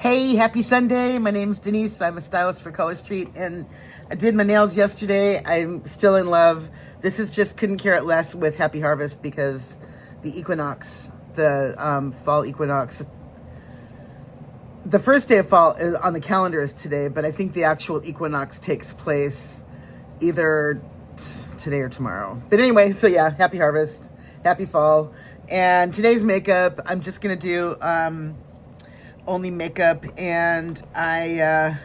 Hey, happy Sunday. My name's Denise. I'm a stylist for Color Street, and I did my nails yesterday. I'm still in love. This is just couldn't care less with Happy Harvest because the equinox, the fall equinox, the first day of fall is on the calendar is today, but I think the actual equinox takes place either today or tomorrow. But anyway, so yeah, happy harvest, happy fall. And today's makeup, I'm just going to do only makeup, and I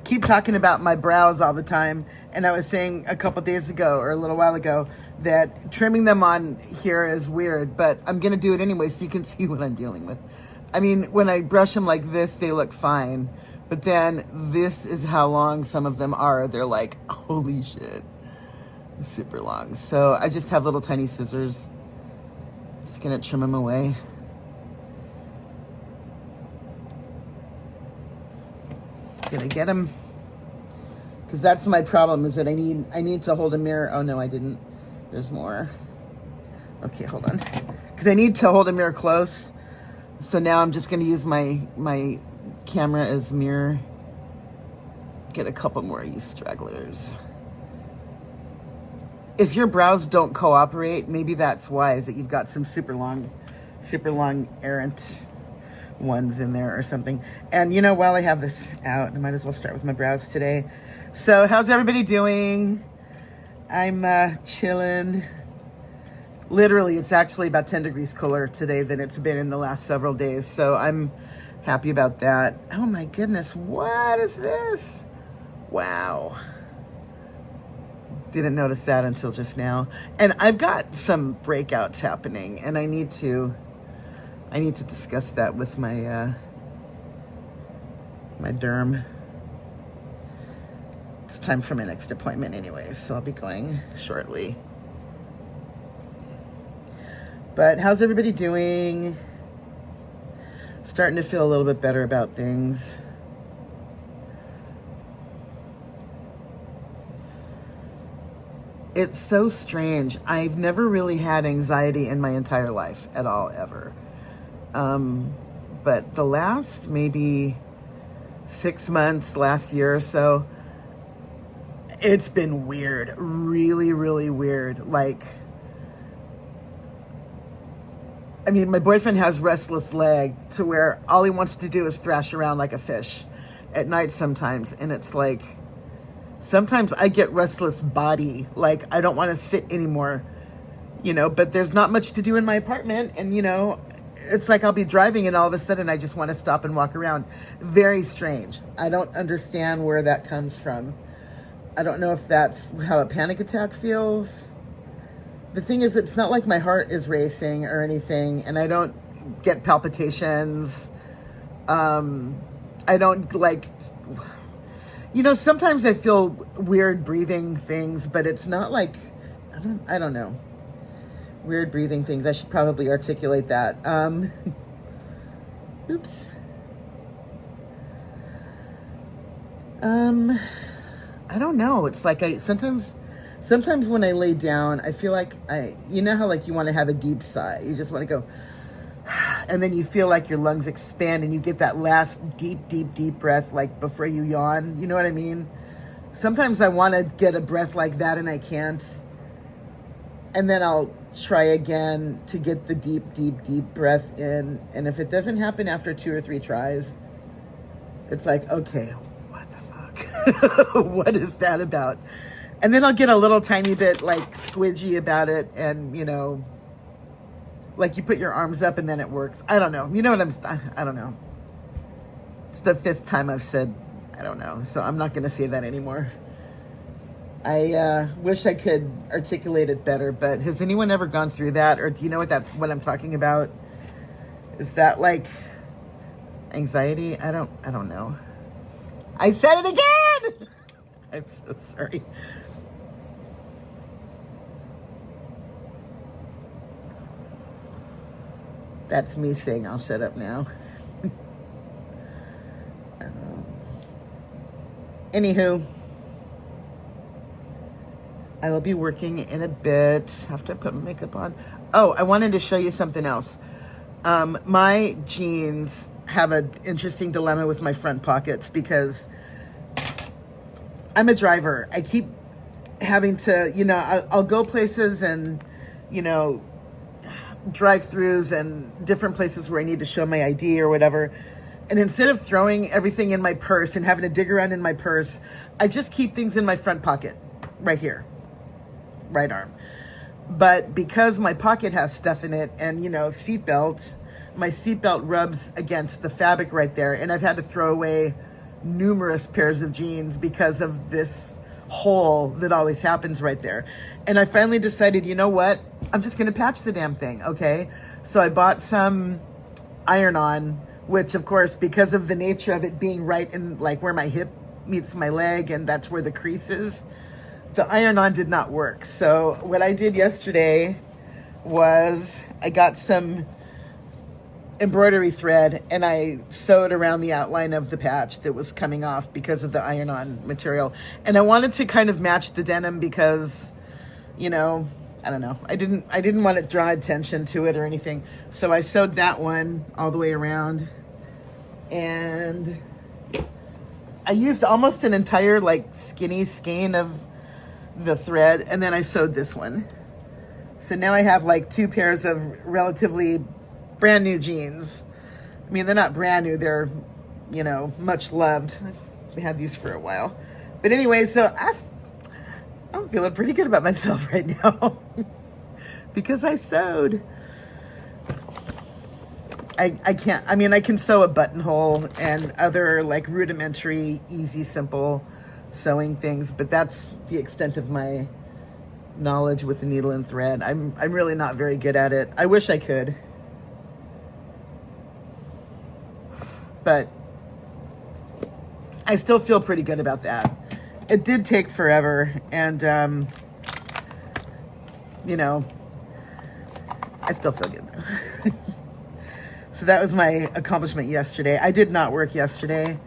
keep talking about my brows all the time, and I was saying a couple days ago or a little while ago that trimming them on here is weird, but I'm gonna do it anyway so you can see what I'm dealing with. I mean, when I brush them like this, they look fine, but then this is how long some of them are. They're like, holy shit, super long. So I just have little tiny scissors. Just gonna trim them away. Gonna get them, because that's my problem, is that I need to hold a mirror. Oh no, I didn't. There's more. Okay, hold on. Because I need to hold a mirror close. So now I'm just gonna use my camera as mirror. Get a couple more of these stragglers. If your brows don't cooperate, maybe that's why, is that you've got some super long errant ones in there or something. And you know, while I have this out, I might as well start with my brows today. So how's everybody doing? I'm chilling. Literally, it's actually about 10 degrees cooler today than it's been in the last several days, so I'm happy about that. Oh my goodness, what is this? Wow. Didn't notice that until just now. And I've got some breakouts happening, and I need to discuss that with my my derm. It's time for my next appointment anyway, so I'll be going shortly. But how's everybody doing? Starting to feel a little bit better about things. It's so strange. I've never really had anxiety in my entire life at all, ever. But the last maybe 6 months, last year or so, it's been weird. Really, really weird. Like, I mean, my boyfriend has restless leg to where all he wants to do is thrash around like a fish at night sometimes. And it's like, sometimes I get restless body. Like, I don't want to sit anymore, you know, but there's not much to do in my apartment. And, you know, it's like I'll be driving and all of a sudden I just want to stop and walk around. Very strange. I don't understand where that comes from. I don't know if that's how a panic attack feels. The thing is, it's not like my heart is racing or anything, and I don't get palpitations. I don't like, you know, sometimes I feel weird breathing things, but it's not like, I don't know. Weird breathing things. I should probably articulate that. Oops. I don't know. It's like sometimes when I lay down, I feel like you know how like you want to have a deep sigh. You just want to go, and then you feel like your lungs expand and you get that last deep, deep, deep breath, like before you yawn. You know what I mean? Sometimes I want to get a breath like that and I can't. And then I'll try again to get the deep, deep, deep breath in. And if it doesn't happen after 2 or 3 tries, it's like, okay, what the fuck? What is that about? And then I'll get a little tiny bit like squidgy about it. And, you know, like you put your arms up and then it works. I don't know. You know what I don't know. It's the 5th time I've said, I don't know. So I'm not going to say that anymore. I wish I could articulate it better, but has anyone ever gone through that? Or do you know what I'm talking about? Is that like anxiety? I don't know. I said it again! I'm so sorry. That's me saying I'll shut up now. Anywho. I will be working in a bit after I put my makeup on. Oh, I wanted to show you something else. My jeans have an interesting dilemma with my front pockets because I'm a driver. I keep having to, you know, I'll go places and, you know, drive-throughs and different places where I need to show my ID or whatever. And instead of throwing everything in my purse and having to dig around in my purse, I just keep things in my front pocket, right here, right arm. But because my pocket has stuff in it and, you know, my seatbelt rubs against the fabric right there. And I've had to throw away numerous pairs of jeans because of this hole that always happens right there. And I finally decided, you know what? I'm just going to patch the damn thing, okay? So I bought some iron-on, which of course, because of the nature of it being right in like where my hip meets my leg and that's where the crease is, the iron-on did not work. So what I did yesterday was I got some embroidery thread and I sewed around the outline of the patch that was coming off because of the iron-on material. And I wanted to kind of match the denim because, you know, I don't know. I didn't want to draw attention to it or anything. So I sewed that one all the way around. And I used almost an entire like skinny skein of the thread. And then I sewed this one. So now I have like two pairs of relatively brand new jeans. I mean, they're not brand new. They're, you know, much loved. I've had these for a while. But anyway, so I'm feeling pretty good about myself right now because I sewed. I can sew a buttonhole and other like rudimentary, easy, simple sewing things, but that's the extent of my knowledge with the needle and thread. I'm really not very good at it. I wish I could. But I still feel pretty good about that. It did take forever, and, you know, I still feel good, though. So that was my accomplishment yesterday. I did not work yesterday.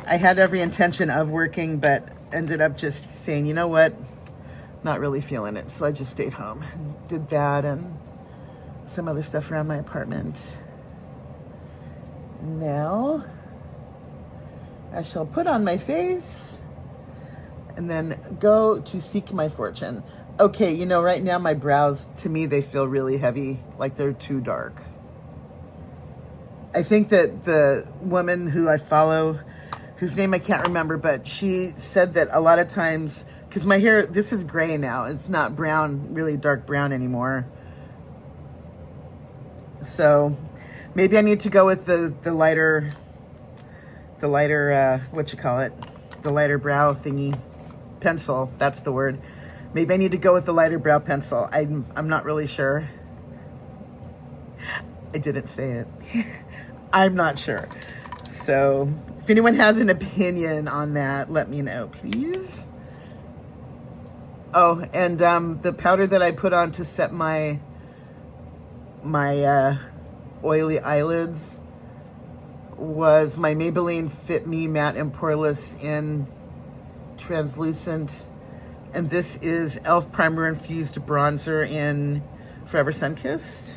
I had every intention of working, but ended up just saying, you know what, not really feeling it. So I just stayed home and did that and some other stuff around my apartment. Now I shall put on my face and then go to seek my fortune. Okay, you know, right now my brows, to me, they feel really heavy, like they're too dark. I think that the woman who I follow, whose name I can't remember, but she said that a lot of times, because my hair, this is gray now. It's not brown, really dark brown anymore. So maybe I need to go with the lighter, what you call it? The lighter brow thingy. Pencil, that's the word. Maybe I need to go with the lighter brow pencil. I'm not really sure. I didn't say it. I'm not sure. So if anyone has an opinion on that, let me know, please. Oh, and the powder that I put on to set my oily eyelids was my Maybelline Fit Me Matte and Poreless in Translucent. And this is e.l.f. Primer Infused Bronzer in Forever Sunkissed.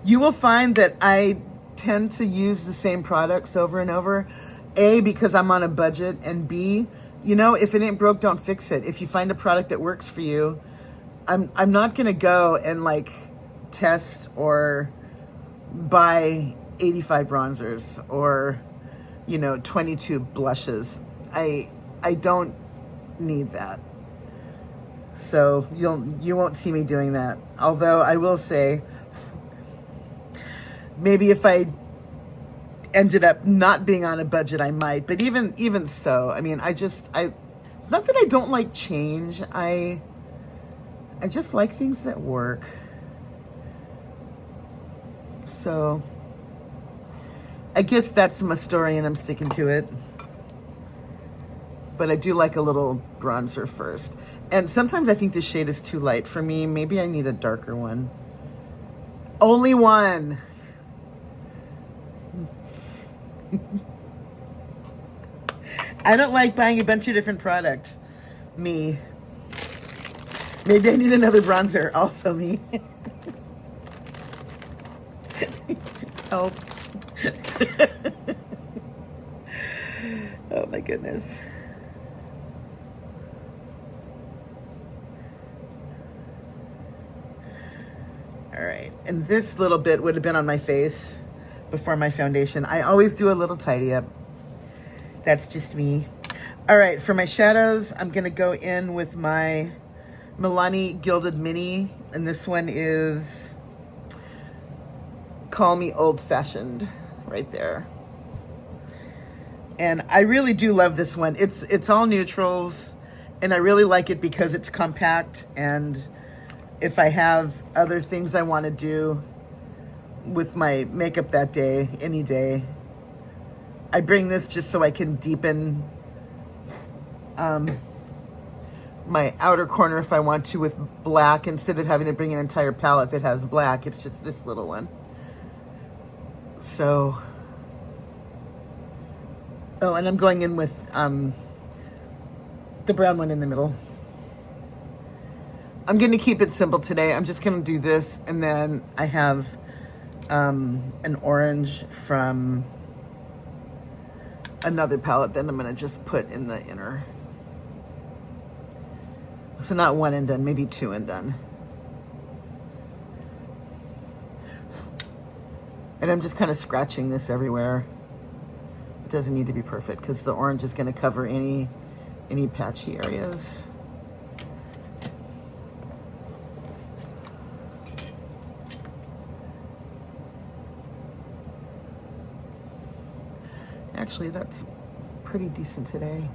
You will find that I tend to use the same products over and over. A, because I'm on a budget, and B, you know, if it ain't broke, don't fix it. If you find a product that works for you, I'm not gonna go and like test or buy 85 bronzers or, you know, 22 blushes. I don't need that. So you won't see me doing that. Although I will say, maybe if I ended up not being on a budget, I might. But even so, I mean, it's not that I don't like change. I just like things that work. So I guess that's my story and I'm sticking to it. But I do like a little bronzer first. And sometimes I think this shade is too light for me. Maybe I need a darker one. Only one. I don't like buying a bunch of different products. Me. Maybe I need another bronzer. Also me. Help. Oh my goodness. All right, and this little bit would have been on my face before my foundation. I always do a little tidy up. That's just me. All right, for my shadows, I'm gonna go in with my Milani Gilded Mini, and this one is Call Me Old Fashioned, right there. And I really do love this one. It's all neutrals, and I really like it because it's compact, and if I have other things I want to do with my makeup that day, any day, I bring this just so I can deepen my outer corner if I want to with black, instead of having to bring an entire palette that has black. It's just this little one. So, oh, and I'm going in with the brown one in the middle. I'm going to keep it simple today. I'm just going to do this, and then I have an orange from another palette that I'm going to just put in the inner. So not one and done, maybe two and done. And I'm just kind of scratching this everywhere. It doesn't need to be perfect because the orange is going to cover any patchy areas. Actually, that's pretty decent today.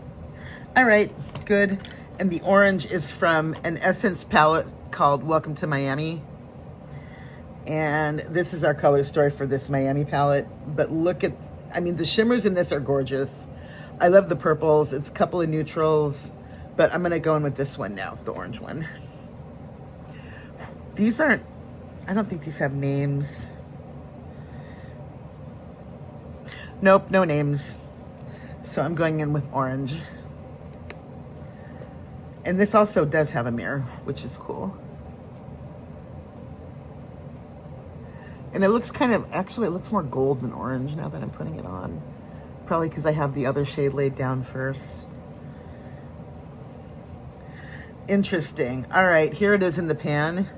All right, good. And the orange is from an Essence palette called Welcome to Miami. And this is our color story for this Miami palette. But look at, I mean, the shimmers in this are gorgeous. I love the purples. It's a couple of neutrals. But I'm going to go in with this one now, the orange one. These aren't, I don't think these have names. Nope, no names. So I'm going in with orange. And this also does have a mirror, which is cool. And it looks kind of, actually it looks more gold than orange now that I'm putting it on. Probably because I have the other shade laid down first. Interesting. All right, here it is in the pan.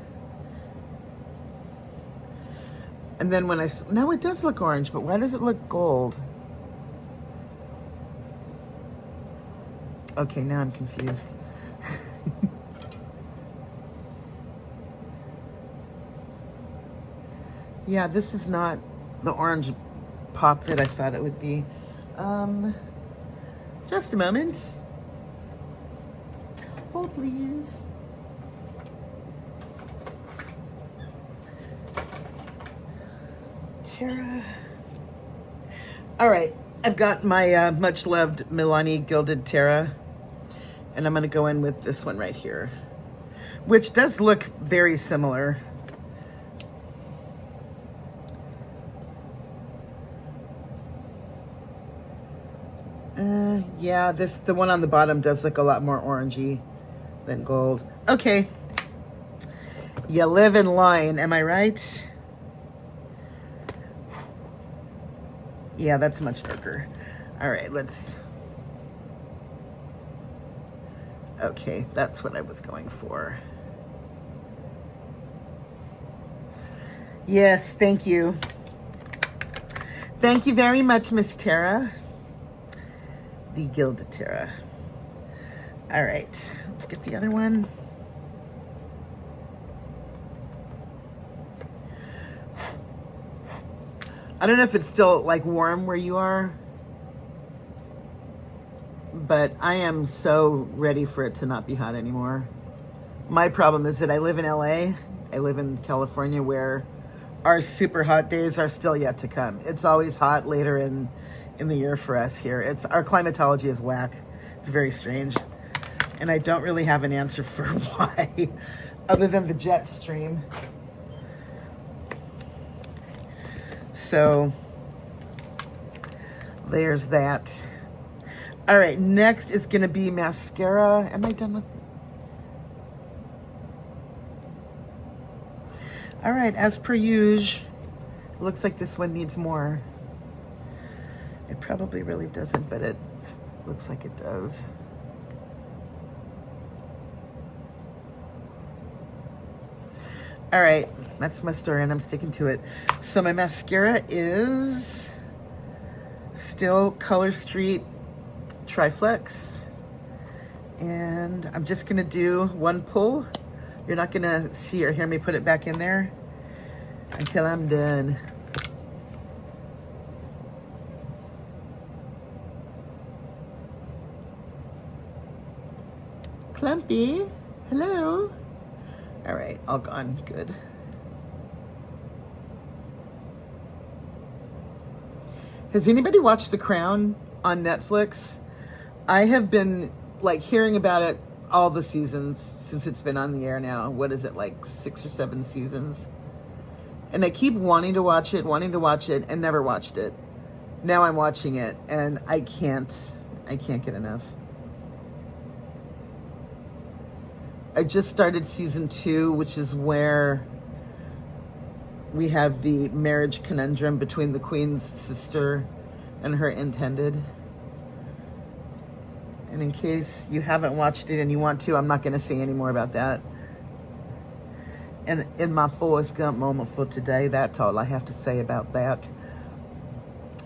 And then when no, it does look orange, but why does it look gold? Okay, now I'm confused. Yeah, this is not the orange pop that I thought it would be. Just a moment. Hold, please. Terra. All right, I've got my much loved Milani Gilded Terra, and I'm going to go in with this one right here, which does look very similar. Yeah, the one on the bottom does look a lot more orangey than gold. Okay. You live in line, am I right? Yeah, that's much darker. All right, let's... Okay, that's what I was going for. Yes, thank you. Thank you very much, Miss Terra. The Gilded Terra. All right, let's get the other one. I don't know if it's still like warm where you are, but I am so ready for it to not be hot anymore. My problem is that I live in LA. I live in California, where our super hot days are still yet to come. It's always hot later in the year for us here. Our climatology is whack. It's very strange. And I don't really have an answer for why, other than the jet stream. So there's that. All right, next is gonna be mascara. Am I done with? All right, as per usual, Looks like this one needs more. It probably really doesn't, but it looks like it does. All right, that's my story and I'm sticking to it. So my mascara is still Color Street Triflex. And I'm just gonna do one pull. You're not gonna see or hear me put it back in there until I'm done. Clumpy, hello. All right, all gone, good. Has anybody watched The Crown on Netflix? I have been like hearing about it all the seasons since it's been on the air now. What is it, like 6 or 7 seasons? And I keep wanting to watch it, and never watched it. Now I'm watching it, and I can't get enough. I just started season 2, which is where we have the marriage conundrum between the Queen's sister and her intended. And in case you haven't watched it and you want to, I'm not going to say any more about that. And in my Forrest Gump moment for today, that's all I have to say about that.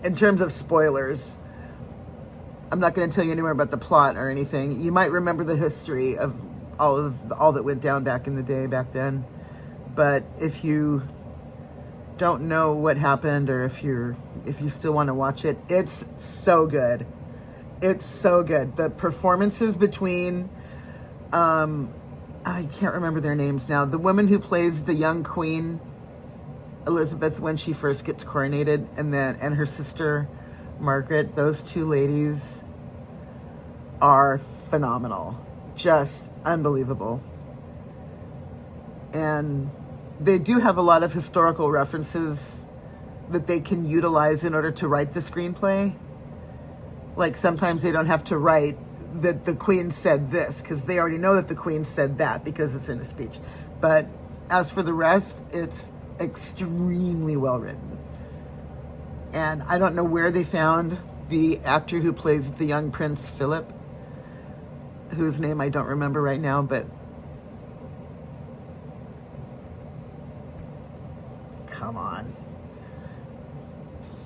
In terms of spoilers, I'm not going to tell you any more about the plot or anything. You might remember the history of all that went down back in the day, back then. But if you don't know what happened, or if you still want to watch it, it's so good. It's so good. The performances between, I can't remember their names now. The woman who plays the young Queen Elizabeth when she first gets coronated, and her sister Margaret. Those two ladies are phenomenal. Just unbelievable. And they do have a lot of historical references that they can utilize in order to write the screenplay. Like sometimes they don't have to write that the Queen said this, because they already know that the Queen said that because it's in a speech. But as for the rest, it's extremely well written. And I don't know where they found the actor who plays the young Prince Philip, whose name I don't remember right now, but come on.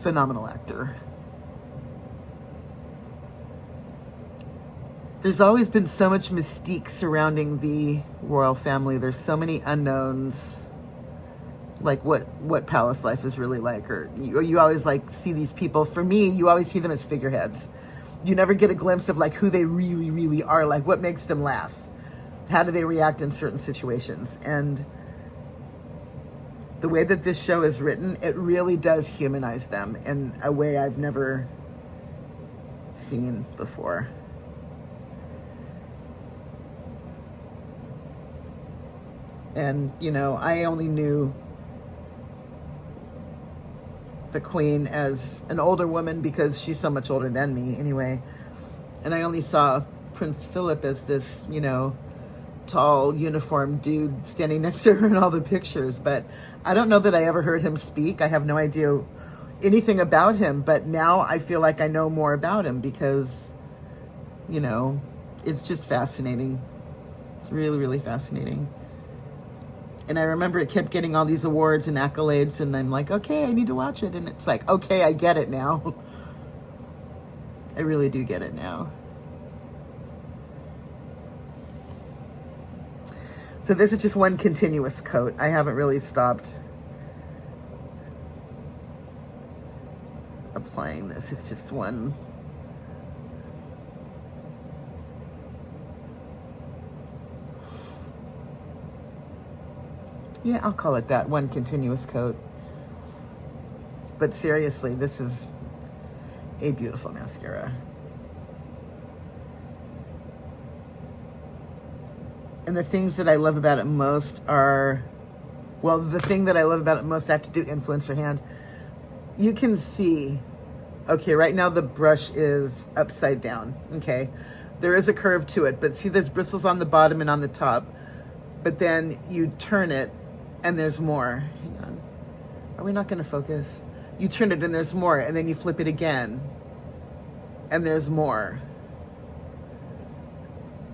Phenomenal actor. There's always been so much mystique surrounding the royal family. There's so many unknowns, like what palace life is really like, or you always like see these people. For me, you always see them as figureheads. You never get a glimpse of like who they really, really are, like what makes them laugh. How do they react in certain situations? And the way that this show is written, it really does humanize them in a way I've never seen before. And, you know, I only knew the Queen as an older woman because she's so much older than me anyway. And I only saw Prince Philip as this, you know, tall, uniformed dude standing next to her in all the pictures. But I don't know that I ever heard him speak. I have no idea anything about him. But now I feel like I know more about him because, you know, it's just fascinating. It's really, really fascinating. And I remember it kept getting all these awards and accolades, and I'm like, okay, I need to watch it. And it's like, okay, I get it now. I really do get it now. So this is just one continuous coat. I haven't really stopped applying this. It's just one. Yeah, I'll call it that, one continuous coat. But seriously, this is a beautiful mascara. And the things that I love about it most are, well, the thing that I love about it most, I have to do influencer hand. You can see, okay, right now the brush is upside down, okay? There is a curve to it, but see there's bristles on the bottom and on the top. But then you turn it, and there's more. Hang on. Are we not going to focus? You turn it and there's more, and then you flip it again, and there's more.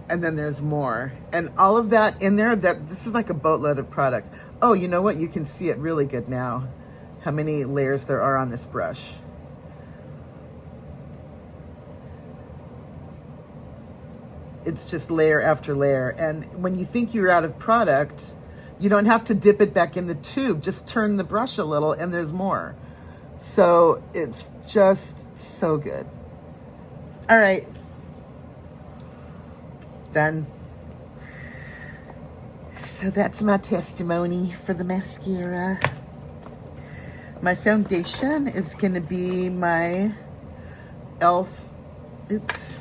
And then there's more. And all of that in there, this is like a boatload of product. Oh, you know what? You can see it really good now, how many layers there are on this brush. It's just layer after layer. And when you think you're out of product, you don't have to dip it back in the tube. Just turn the brush a little and there's more. So it's just so good. All right. Done. So that's my testimony for the mascara. My foundation is going to be my e.l.f. Oops.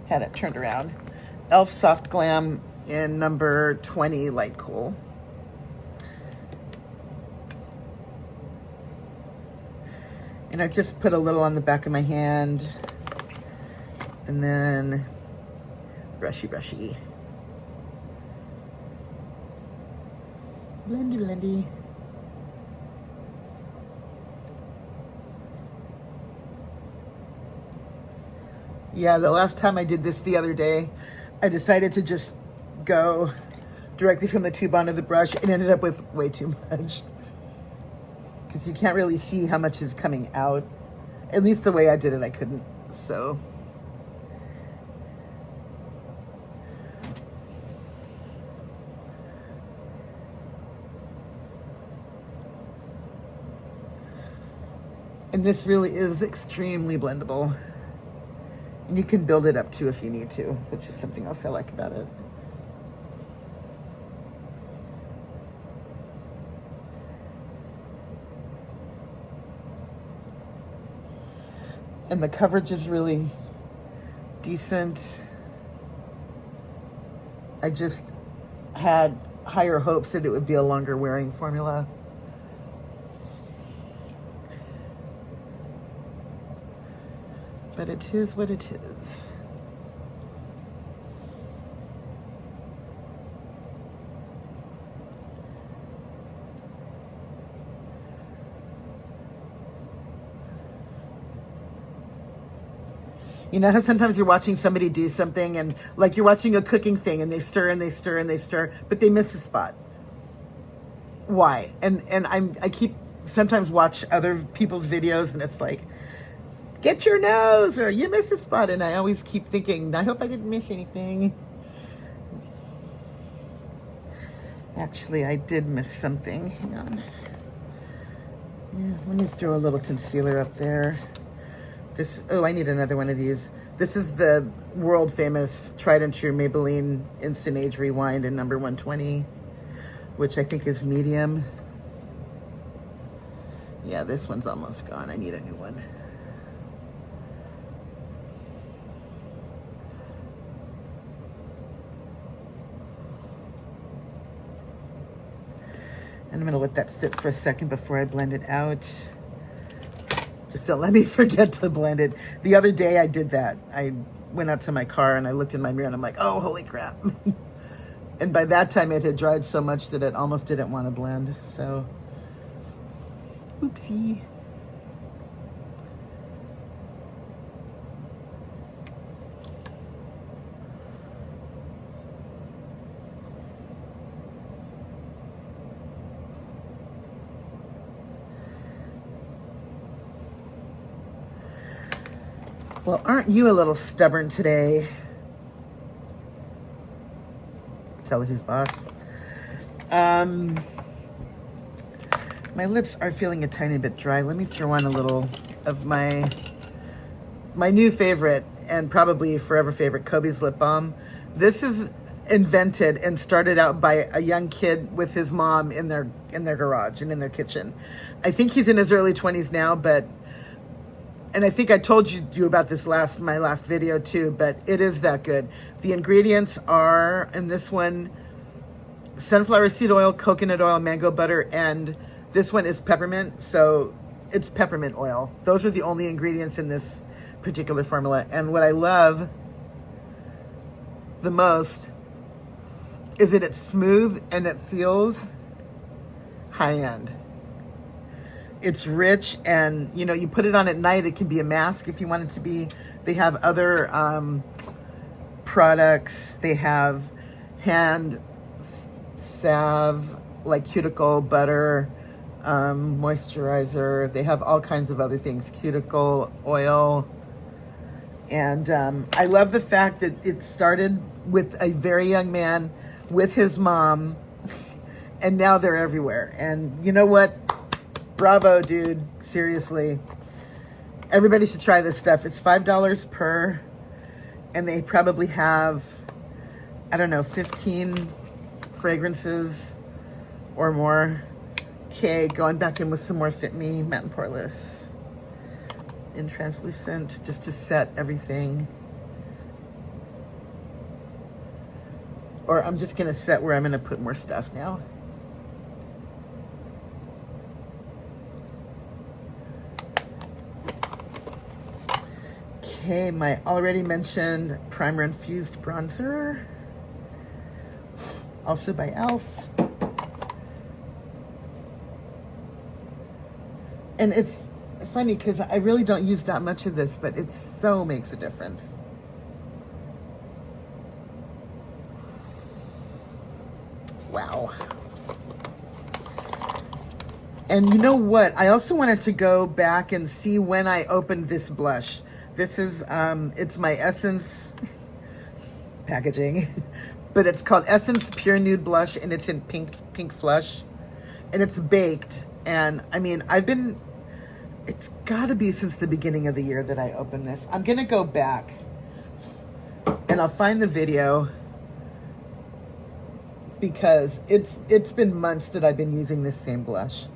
Had it turned around. e.l.f. Soft Glam in number 20 Light Cool. And I just put a little on the back of my hand. And then brushy. Blendy. Yeah, the last time I did this the other day, I decided to just go directly from the tube onto the brush and ended up with way too much. Because you can't really see how much is coming out. At least the way I did it, I couldn't. So and this really is extremely blendable. And you can build it up too if you need to, which is something else I like about it. And the coverage is really decent. I just had higher hopes that it would be a longer wearing formula. But it is what it is. You know how sometimes you're watching somebody do something and like you're watching a cooking thing and they stir and they stir and they stir, but they miss a spot. Why? And I keep sometimes watch other people's videos and it's like, get your nose or you miss a spot. And I always keep thinking, I hope I didn't miss anything. Actually, I did miss something. Hang on. Yeah, let me throw a little concealer up there. Oh, I need another one of these. This is the world famous tried and true Maybelline Instant Age Rewind in number 120, which I think is medium. Yeah, this one's almost gone. I need a new one. And I'm going to let that sit for a second before I blend it out. Just don't let me forget to blend it. The other day I did that. I went out to my car and I looked in my mirror and I'm like, oh, holy crap. And by that time it had dried so much that it almost didn't want to blend. So, oopsie. Well, aren't you a little stubborn today? Tell it who's boss. My lips are feeling a tiny bit dry. Let me throw on a little of my new favorite and probably forever favorite, Kobe's lip balm. This is invented and started out by a young kid with his mom in their garage and in their kitchen. I think he's in his early 20s now, and I think I told you about this my last video too, but it is that good. The ingredients are, in this one, sunflower seed oil, coconut oil, mango butter, and this one is peppermint, so it's peppermint oil. Those are the only ingredients in this particular formula. And what I love the most is that it's smooth and it feels high-end. It's rich, and you know, you put it on at night. It can be a mask if you want it to be. They have other products. They have hand salve, like cuticle butter, moisturizer. They have all kinds of other things, cuticle oil. And I love the fact that it started with a very young man with his mom, and now they're everywhere. And you know what? Bravo, dude. Seriously. Everybody should try this stuff. It's $5 per, and they probably have, I don't know, 15 fragrances or more. Okay, going back in with some more Fit Me Matte and Poreless in translucent, just to set everything. Or I'm just gonna set where I'm gonna put more stuff now. Okay, my already mentioned Primer Infused bronzer, also by e.l.f. And it's funny because I really don't use that much of this, but it so makes a difference. Wow. And you know what? I also wanted to go back and see when I opened this blush. This is, it's my Essence packaging, but it's called Essence Pure Nude Blush, and it's in pink flush, and it's baked. And I mean, it's gotta be since the beginning of the year that I opened this. I'm gonna go back and I'll find the video, because it's been months that I've been using this same blush.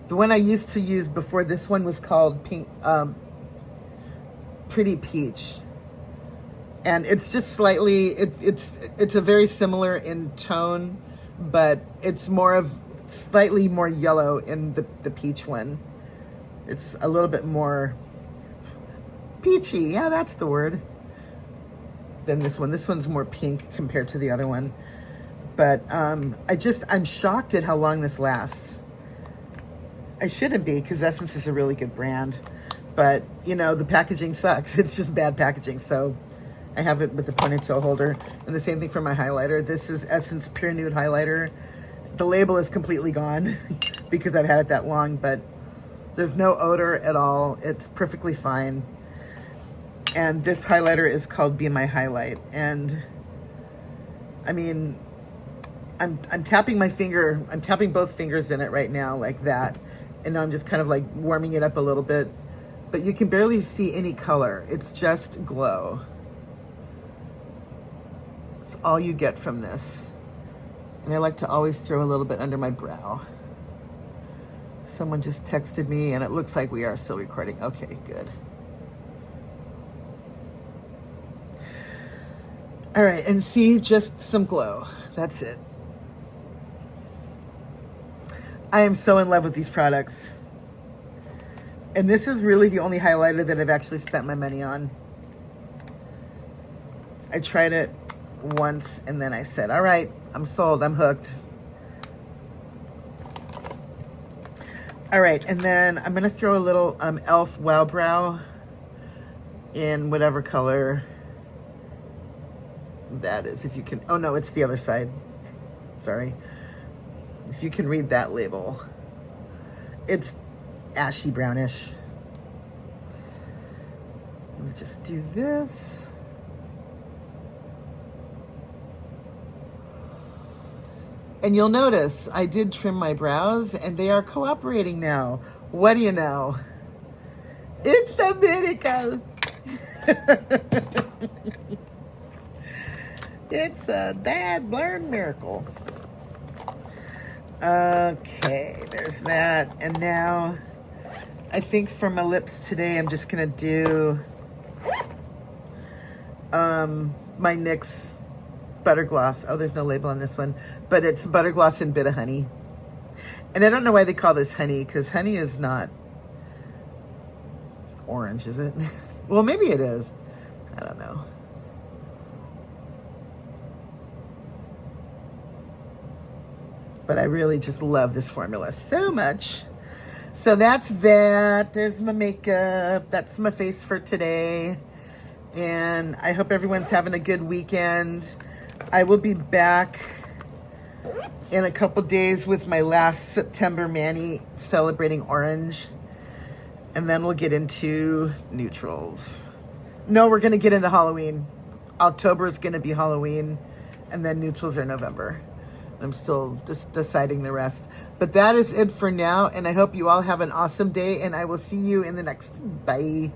The one I used to use before this one was called Pretty Peach, and it's just slightly, it's a very similar in tone, but it's more of slightly more yellow in the peach one. It's a little bit more peachy, yeah, that's the word, than this one. This one's more pink compared to the other one. But I'm shocked at how long this lasts. I shouldn't be, because Essence is a really good brand. But, you know, the packaging sucks. It's just bad packaging. So I have it with the ponytail holder. And the same thing for my highlighter. This is Essence Pure Nude Highlighter. The label is completely gone because I've had it that long. But there's no odor at all. It's perfectly fine. And this highlighter is called Be My Highlight. And, I mean, I'm tapping my finger. I'm tapping both fingers in it right now like that. And I'm just kind of like warming it up a little bit. But you can barely see any color. It's just glow. It's all you get from this. And I like to always throw a little bit under my brow. Someone just texted me, and it looks like we are still recording. Okay, good. All right, and see, just some glow. That's it. I am so in love with these products. And this is really the only highlighter that I've actually spent my money on. I tried it once, and then I said, all right, I'm sold, I'm hooked. All right, and then I'm gonna throw a little e.l.f. Wow Brow in whatever color that is. If you can, oh no, it's the other side. Sorry. If you can read that label. It's ashy brownish. Let me just do this. And you'll notice I did trim my brows, and they are cooperating now. What do you know? It's a miracle. It's a dad blurred miracle. Okay, there's that. And now I think for my lips today, I'm just gonna do my NYX Butter Gloss. Oh, there's no label on this one, but it's Butter Gloss and Bit of Honey. And I don't know why they call this honey, because honey is not orange, is it? Well, maybe it is. I don't know. But I really just love this formula so much. So that's that. There's my makeup. That's my face for today. And I hope everyone's having a good weekend. I will be back in a couple days with my last September mani celebrating orange. And then we'll get into neutrals. No, we're going to get into Halloween. October is going to be Halloween. And then neutrals are November. I'm still just deciding the rest. But that is it for now. And I hope you all have an awesome day. And I will see you in the next. Bye.